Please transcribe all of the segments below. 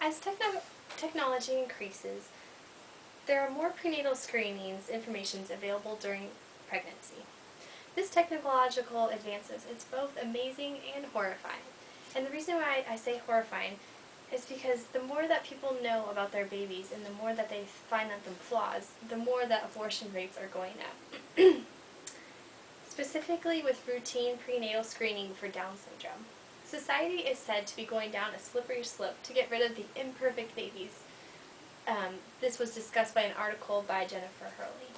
As technology increases, there are more prenatal screenings informations available during pregnancy. This technological advances is both amazing and horrifying. And the reason why I say horrifying is because the more that people know about their babies and the more that they find them flaws, the more that abortion rates are going up. Specifically with routine prenatal screening for Down syndrome. Society is said to be going down a slippery slope to get rid of the imperfect babies. This was discussed by an article by Jennifer Hurley.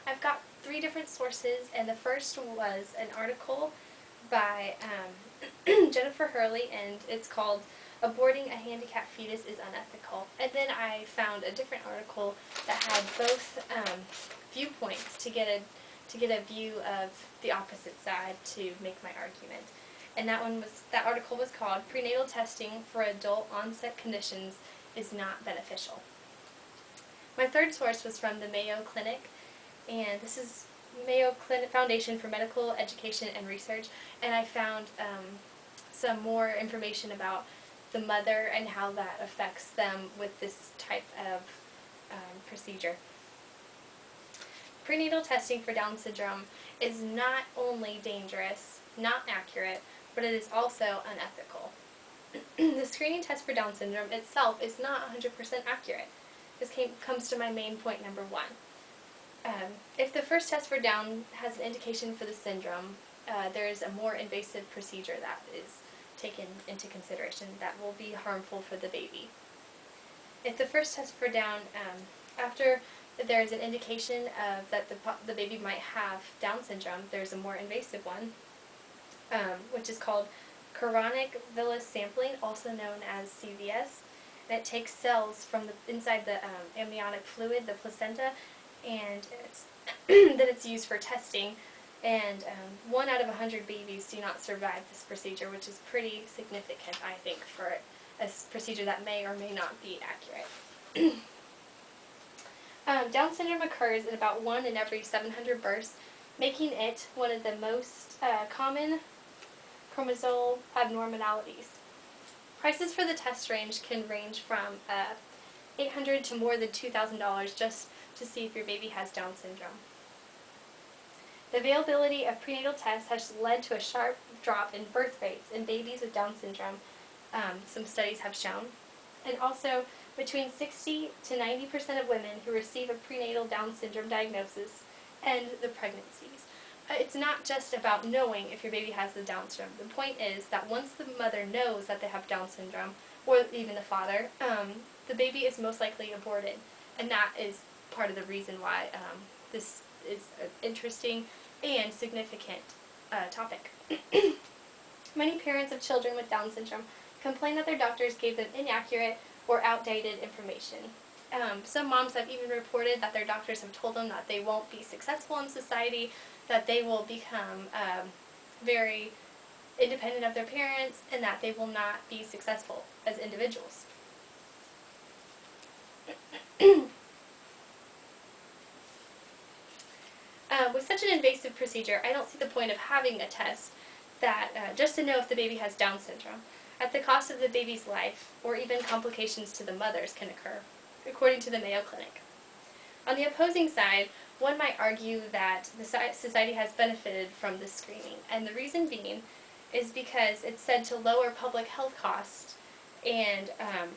I've got 3 different sources, and the first was an article by Jennifer Hurley, and it's called Aborting a Handicapped Fetus is Unethical. And then I found a different article that had both viewpoints to get a view of the opposite side to make my argument. And that article was called Prenatal Testing for Adult Onset Conditions is Not Beneficial. My third source was from the Mayo Clinic, and this is Mayo Clinic Foundation for Medical Education and Research, and I found some more information about the mother and how that affects them with this type of procedure. Prenatal testing for Down syndrome is not only dangerous, not accurate, but it is also unethical. The screening test for Down syndrome itself is not 100% accurate. This comes to my main point number 1. If the first test for Down has an indication for the syndrome, there is a more invasive procedure that is taken into consideration that will be harmful for the baby. If the first test for Down, after there is an indication of that the baby might have Down syndrome, there's a more invasive one, which is called chorionic villus sampling, also known as CVS. And it takes cells from inside the amniotic fluid, the placenta, and then it's used for testing. And 1 out of 100 babies do not survive this procedure, which is pretty significant, I think, for a procedure that may or may not be accurate. Down syndrome occurs in about 1 in every 700 births, making it one of the most common chromosomal abnormalities. Prices for the test can range from $800 to more than $2,000 just to see if your baby has Down syndrome. The availability of prenatal tests has led to a sharp drop in birth rates in babies with Down syndrome, some studies have shown, and also between 60 to 90% of women who receive a prenatal Down syndrome diagnosis end the pregnancies. It's not just about knowing if your baby has the Down syndrome. The point is that once the mother knows that they have Down syndrome, or even the father, the baby is most likely aborted. And that is part of the reason why this is an interesting and significant topic. Many parents of children with Down syndrome complain that their doctors gave them inaccurate or outdated information. Some moms have even reported that their doctors have told them that they won't be successful in society, that they will become very independent of their parents, and that they will not be successful as individuals. With such an invasive procedure, I don't see the point of having a test that just to know if the baby has Down syndrome, at the cost of the baby's life, or even complications to the mothers can occur, according to the Mayo Clinic. On the opposing side, one might argue that the society has benefited from this screening, and the reason being is because it's said to lower public health costs and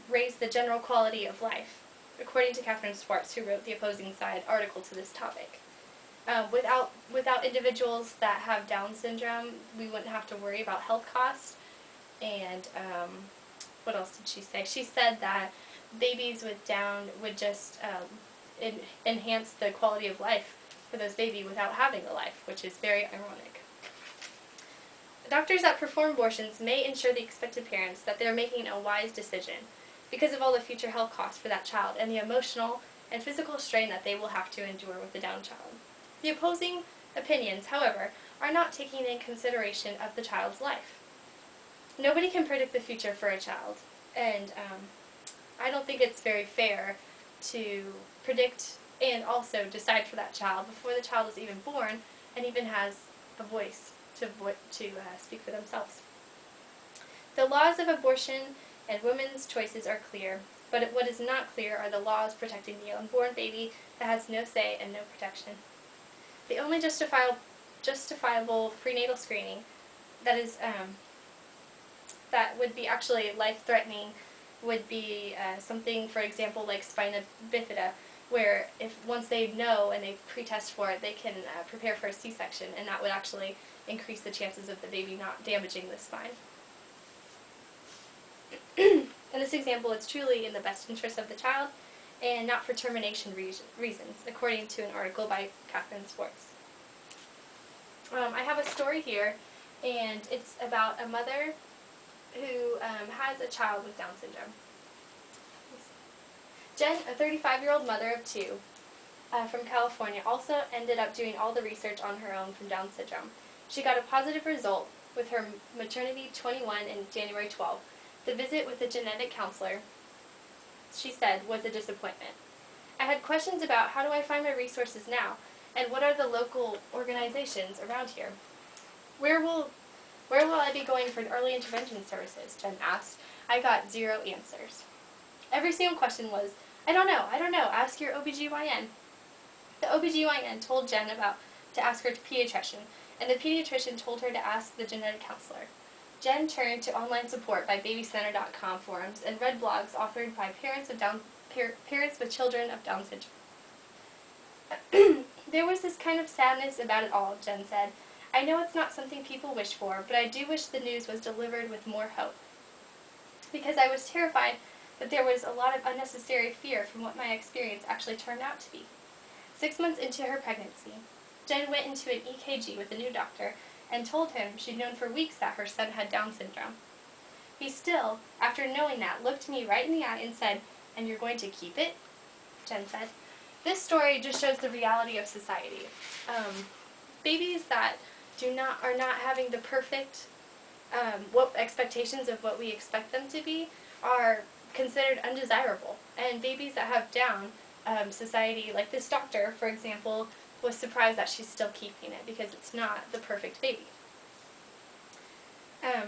raise the general quality of life, according to Catherine Schwartz, who wrote the opposing side article to this topic. Without individuals that have Down syndrome, we wouldn't have to worry about health costs. And what else did she say? She said that babies with Down would just enhance the quality of life for those babies without having a life, which is very ironic. Doctors that perform abortions may ensure the expected parents that they're making a wise decision because of all the future health costs for that child and the emotional and physical strain that they will have to endure with the Down child. The opposing opinions, however, are not taking in consideration of the child's life. Nobody can predict the future for a child, and I don't think it's very fair to predict and also decide for that child before the child is even born and even has a voice to speak for themselves. The laws of abortion and women's choices are clear, but what is not clear are the laws protecting the unborn baby that has no say and no protection. The only justifiable prenatal screening that is that would be actually life-threatening would be something, for example, like spina bifida, where if once they know and they pre-test for it, they can prepare for a C-section, and that would actually increase the chances of the baby not damaging the spine. In this example, it's truly in the best interest of the child and not for termination reasons, according to an article by Catherine Swartz. I have a story here, and it's about a mother who has a child with Down syndrome. Jen, a 35-year-old mother of two from California, also ended up doing all the research on her own from Down syndrome. She got a positive result with her maternity 21 in January 12. The visit with the genetic counselor, she said, was a disappointment. I had questions about how do I find my resources now, and what are the local organizations around here? Where will I be going for early intervention services? Jen asked. I got 0 answers. Every single question was, I don't know, ask your OBGYN. The OBGYN told Jen to ask her pediatrician, and the pediatrician told her to ask the genetic counselor. Jen turned to online support by BabyCenter.com forums and read blogs authored by parents with children of Down syndrome. There was this kind of sadness about it all, Jen said. I know it's not something people wish for, but I do wish the news was delivered with more hope. Because I was terrified that there was a lot of unnecessary fear from what my experience actually turned out to be. 6 months into her pregnancy, Jen went into an EKG with a new doctor and told him she'd known for weeks that her son had Down syndrome. He still, after knowing that, looked me right in the eye and said, "And you're going to keep it?" Jen said. This story just shows the reality of society. Babies that are not having the perfect expectations of what we expect them to be are considered undesirable. And babies that have Down, society, like this doctor, for example, was surprised that she's still keeping it because it's not the perfect baby. My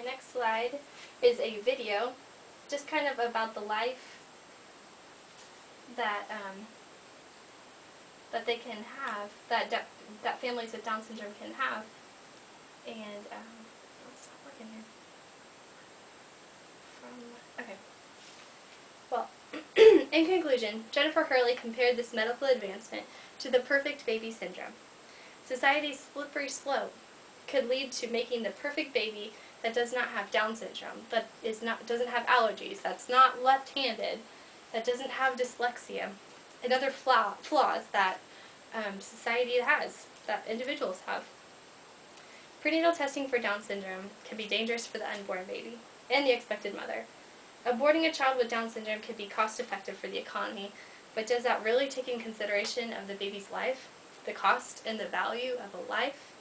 next slide is a video just kind of about the life that that they can have, that families with Down syndrome can have. And let's stop working here. Okay. Well, in conclusion, Jennifer Hurley compared this medical advancement to the perfect baby syndrome. Society's slippery slope could lead to making the perfect baby that does not have Down syndrome, that doesn't have allergies, that's not left-handed, that doesn't have dyslexia, and other flaws that society has, that individuals have. Prenatal testing for Down syndrome can be dangerous for the unborn baby and the expected mother. Aborting a child with Down syndrome can be cost-effective for the economy, but does that really take in consideration of the baby's life, the cost and the value of a life?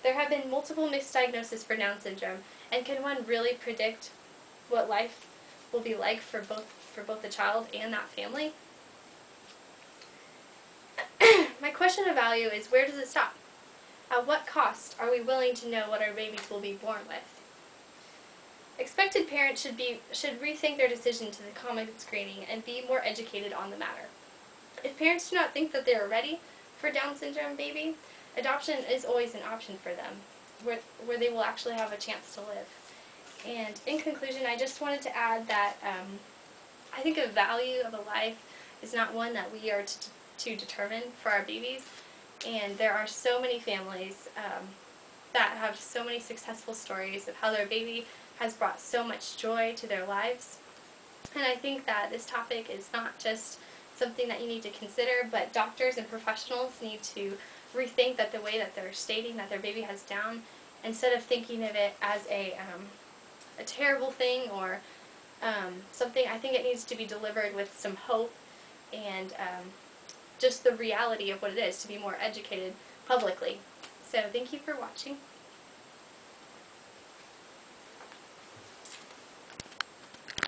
There have been multiple misdiagnoses for Down syndrome, and can one really predict what life will be like for both the child and that family? My question of value is, where does it stop? At what cost are we willing to know what our babies will be born with? Expected parents should rethink their decision to the common screening and be more educated on the matter. If parents do not think that they are ready for Down syndrome baby, adoption is always an option for them, where they will actually have a chance to live. And in conclusion, I just wanted to add that I think the value of a life is not one that we are to determine for our babies. And there are so many families that have so many successful stories of how their baby has brought so much joy to their lives. And I think that this topic is not just something that you need to consider, but doctors and professionals need to rethink that the way that they're stating that their baby has Down, instead of thinking of it as a terrible thing or something. I think it needs to be delivered with some hope and just the reality of what it is to be more educated publicly. So thank you for watching.